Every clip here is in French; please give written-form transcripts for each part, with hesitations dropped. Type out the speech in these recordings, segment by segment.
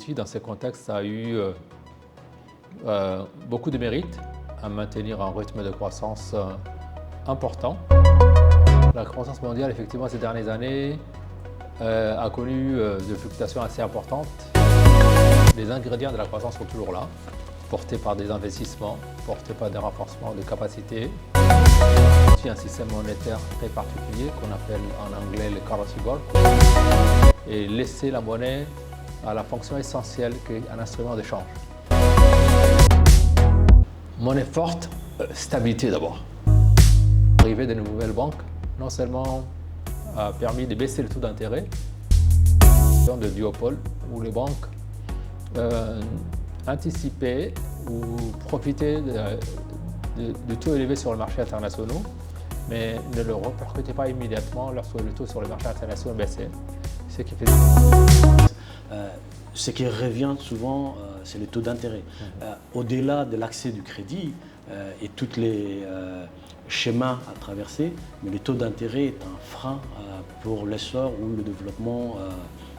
Djibouti, dans ce contexte, a eu beaucoup de mérite à maintenir un rythme de croissance important. La croissance mondiale, effectivement, ces dernières années, a connu des fluctuations assez importantes. Les ingrédients de la croissance sont toujours là, portés par des investissements, portés par des renforcements de capacités. Il y a un système monétaire très particulier qu'on appelle en anglais le currency board, et laisser la monnaie à la fonction essentielle qu'est un instrument d'échange. Monnaie forte, stabilité d'abord. L'arrivée de nouvelles banques, non seulement a permis de baisser le taux d'intérêt, de duopole, où les banques anticipaient ou profitaient de taux élevés sur le marché international, mais ne le répercutaient pas immédiatement lorsque le taux sur le marché international baissait. Ce qui revient souvent, c'est les taux d'intérêt. Au-delà de l'accès du crédit et tous les schémas à traverser, mais le taux d'intérêt est un frein pour l'essor ou le développement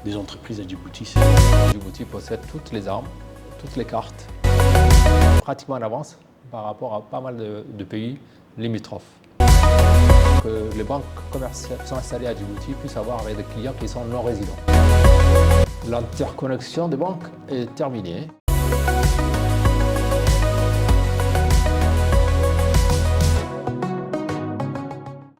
des entreprises à Djibouti. Djibouti possède toutes les armes, toutes les cartes, pratiquement en avance par rapport à pas mal de pays limitrophes. Que les banques commerciales qui sont installées à Djibouti puissent avoir avec des clients qui sont non résidents. L'interconnexion des banques est terminée.